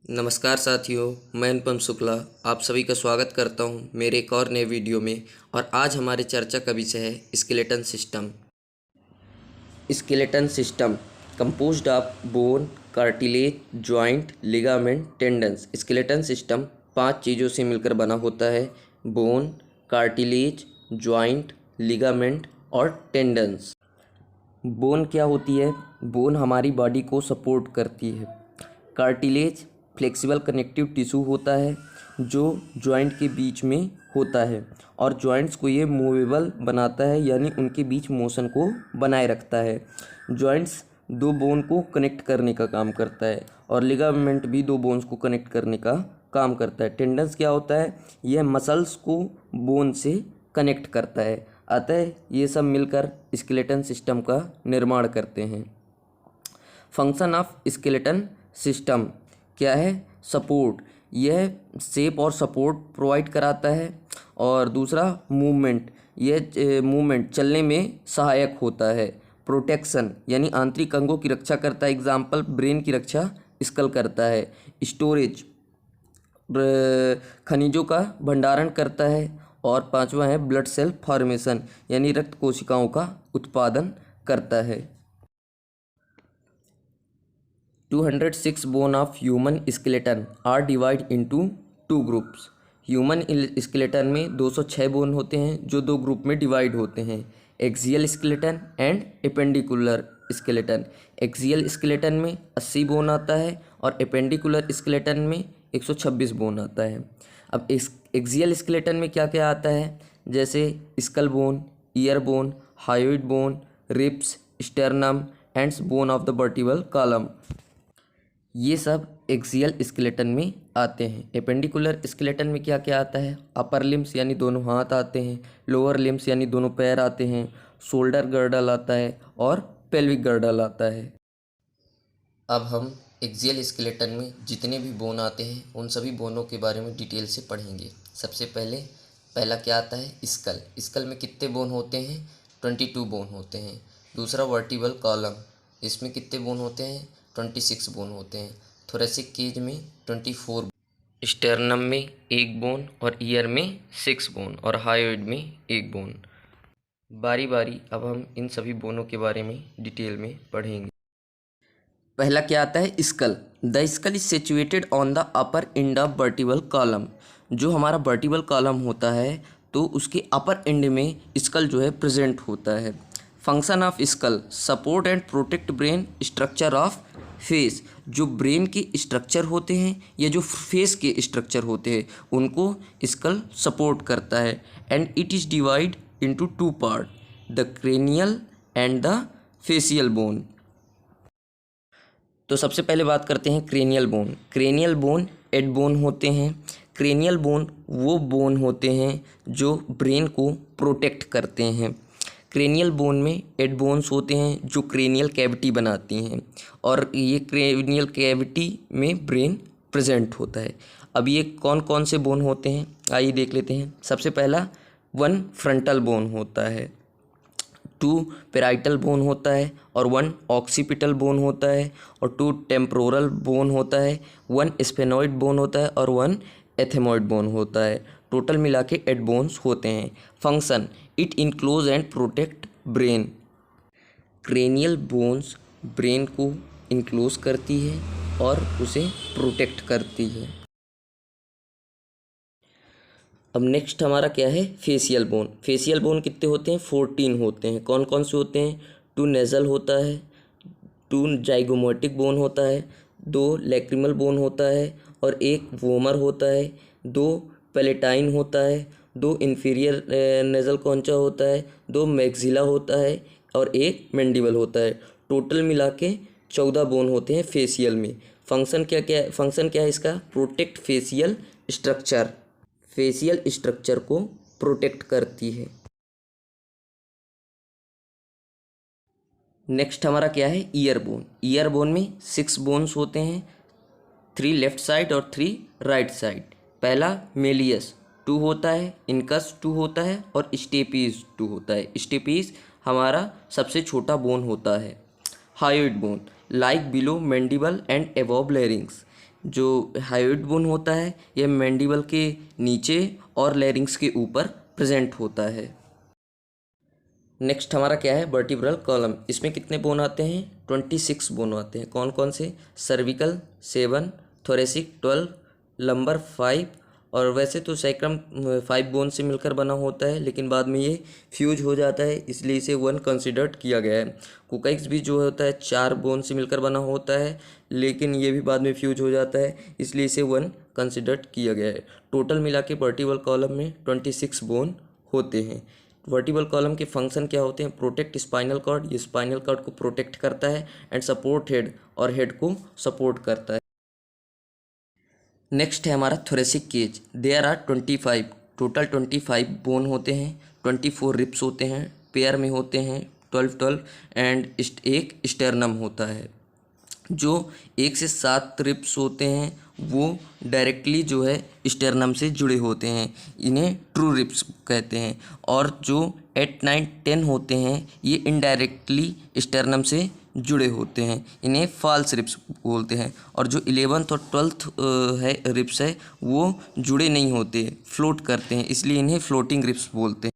नमस्कार साथियों, मैं अनुपम शुक्ला आप सभी का स्वागत करता हूं मेरे एक और नए वीडियो में। और आज हमारे चर्चा का विषय है skeleton system. Skeleton system composed of bone, cartilage, joint, ligament, tendons. Skeleton system 5 चीज़ों से मिलकर बना होता है: बोन, कार्टिलेज, जॉइंट, लिगामेंट और टेंडन्स। बोन क्या होती है? बोन हमारी बॉडी को सपोर्ट करती है। कार्टिलेज फ्लेक्सिबल कनेक्टिव टिश्यू होता है जो जॉइंट के बीच में होता है और जॉइंट्स को ये मूवेबल बनाता है, यानी उनके बीच मोशन को बनाए रखता है। जॉइंट्स दो बोन को कनेक्ट करने का काम करता है और लिगामेंट भी दो बोन्स को कनेक्ट करने का काम करता है। टेंडन्स क्या होता है? यह मसल्स को बोन से कनेक्ट करता है। अतः ये सब मिलकर स्केलेटन सिस्टम का निर्माण करते हैं। फंक्शन ऑफ स्केलेटन सिस्टम क्या है? सपोर्ट। यह शेप और सपोर्ट प्रोवाइड कराता है। और दूसरा मूवमेंट, यह मूवमेंट चलने में सहायक होता है। प्रोटेक्शन यानी आंतरिक अंगों की रक्षा करता है। एग्जाम्पल ब्रेन की रक्षा स्कल करता है। स्टोरेज खनिजों का भंडारण करता है। और पांचवा है ब्लड सेल फॉर्मेशन यानी रक्त कोशिकाओं का उत्पादन करता है। 206 bone of human skeleton are divide into 2 groups. Human skeleton में 206 बोन होते हैं जो 2 ग्रुप में डिवाइड होते हैं: axial skeleton and appendicular skeleton. Axial skeleton में 80 बोन आता है और एपेंडिकुलर स्केलेटन में 126 बोन आता है। अब इस एक्सियल स्केलेटन में क्या क्या आता है? जैसे skull bone, year bone, hyoid bone, ribs, sternum and bone of the vertebral column. ये सब एक्सियल स्केलेटन में आते हैं। एपेंडिकुलर स्केलेटन में क्या क्या आता है? अपर लिम्स यानी दोनों हाथ आते हैं, लोअर लिम्स यानी दोनों पैर आते हैं, शोल्डर गर्डल आता है और पेल्विक गर्डल आता है। अब हम एक्सियल स्केलेटन में जितने भी बोन आते हैं उन सभी बोनों के बारे में डिटेल से पढ़ेंगे। सबसे पहला क्या आता है? स्कल। स्कल में कितने बोन होते हैं? 22 बोन होते हैं। दूसरा वर्टिब्रल कॉलम, इसमें कितने बोन होते हैं? 26 बोन होते हैं। थोरेसिक केज में 24, स्टर्नम में 1 बोन और ईयर में 6 बोन और हायोइड में 1 बोन। बारी बारी अब हम इन सभी बोनों के बारे में डिटेल में पढ़ेंगे। पहला क्या आता है? Skull. The skull is situated on the upper end of vertebral column. जो हमारा वर्टिब्रल कॉलम होता है तो उसके अपर एंड में स्कल जो है प्रेजेंट होता है। Function of skull: support and protect brain structure of face. जो ब्रेन के स्ट्रक्चर होते हैं या जो फेस के स्ट्रक्चर होते हैं उनको स्कल सपोर्ट करता है। And it is divide into 2 part, the cranial and the facial bone. तो सबसे पहले बात करते हैं cranial bone. Cranial bone 8 bone होते हैं। क्रेनियल बोन वो बोन होते हैं जो ब्रेन को प्रोटेक्ट करते हैं। क्रेनियल बोन में 8 बोन्स होते हैं जो क्रेनियल कैविटी बनाती हैं और ये क्रेनियल कैविटी में ब्रेन प्रेजेंट होता है। अब ये कौन कौन से बोन होते हैं आइए देख लेते हैं। सबसे पहला 1 फ्रंटल बोन होता है, 2 पेराइटल बोन होता है और 1 ऑक्सीपिटल बोन होता है और 2 टेम्पोरल बोन होता है, 1 स्फेनॉइड बोन होता है और 1 एथेमॉइड बोन होता है। टोटल मिला के 8 बोन्स होते हैं। Function: it enclose and protect brain. Cranial bones brain को इनक्लोज करती है और उसे प्रोटेक्ट करती है। अब नेक्स्ट हमारा क्या है? Facial bone. फेसियल बोन कितने होते हैं? 14 होते हैं। कौन कौन से होते हैं? 2 नेज़ल होता है, 2 जाइगोमेटिक बोन होता है, 2 लैक्रिमल बोन होता है और 1 वोमर होता है, 2 पैलेटाइन होता है, 2 इंफीरियर नेज़ल कॉन्चा होता है, 2 मैक्सिला होता है और 1 मैंडिबल होता है। टोटल मिला के 14 बोन होते हैं फेसियल में। फंक्शन क्या है इसका? Protect facial structure. Facial structure को प्रोटेक्ट करती है। नेक्स्ट हमारा क्या है? Year bone. ईयर बोन में 6 बोन्स होते हैं, 3 लेफ्ट साइड और 3 राइट साइड। पहला मेलियस 2 होता है, इनकस 2 होता है और स्टेपीज 2 होता है। स्टेपीज हमारा सबसे छोटा बोन होता है। Hyoid bone like below mandible and above लैरिंग्स। जो हायोइड बोन होता है यह मैंडिबल के नीचे और लैरिंक्स के ऊपर प्रेजेंट होता है। नेक्स्ट हमारा क्या है, वर्टिब्रल कॉलम। इसमें कितने बोन आते हैं, 26 बोन आते हैं। कौन कौन से, सर्विकल 7, थोरेसिक 12, लंबर 5। और वैसे तो सैक्रम 5 बोन से मिलकर बना होता है, लेकिन बाद में ये फ्यूज हो जाता है, इसलिए इसे 1 कंसिडर्ड किया गया है। कोकाइक्स भी जो होता है 4 बोन से मिलकर बना होता है, लेकिन ये भी बाद में फ्यूज हो जाता है, इसलिए इसे 1 कंसिडर्ड किया गया है। टोटल मिला के वर्टिब्रल कॉलम में 26 बोन होते हैं। वर्टिब्रल कॉलम के फंक्शन क्या होते हैं, प्रोटेक्ट स्पाइनल कॉर्ड, ये स्पाइनल कॉर्ड को प्रोटेक्ट करता है, एंड सपोर्ट हेड, और हेड को सपोर्ट करता है। नेक्स्ट है हमारा thoracic cage. There are 25, total 25 bone होते हैं, 24 रिप्स होते हैं, पेयर में होते हैं 12 एंड एक स्टर्नम होता है। जो 1 से 7 रिप्स होते हैं वो डायरेक्टली जो है स्टर्नम से जुड़े होते हैं, इन्हें ट्रू रिप्स कहते हैं। और जो 8, 9, 10 होते हैं ये इनडायरेक्टली स्टर्नम से जुड़े होते हैं, इन्हें फॉल्स रिप्स बोलते हैं। और जो 11th और 12th है रिप्स है वो जुड़े नहीं होते, फ्लोट करते हैं, इसलिए इन्हें फ्लोटिंग रिप्स बोलते हैं।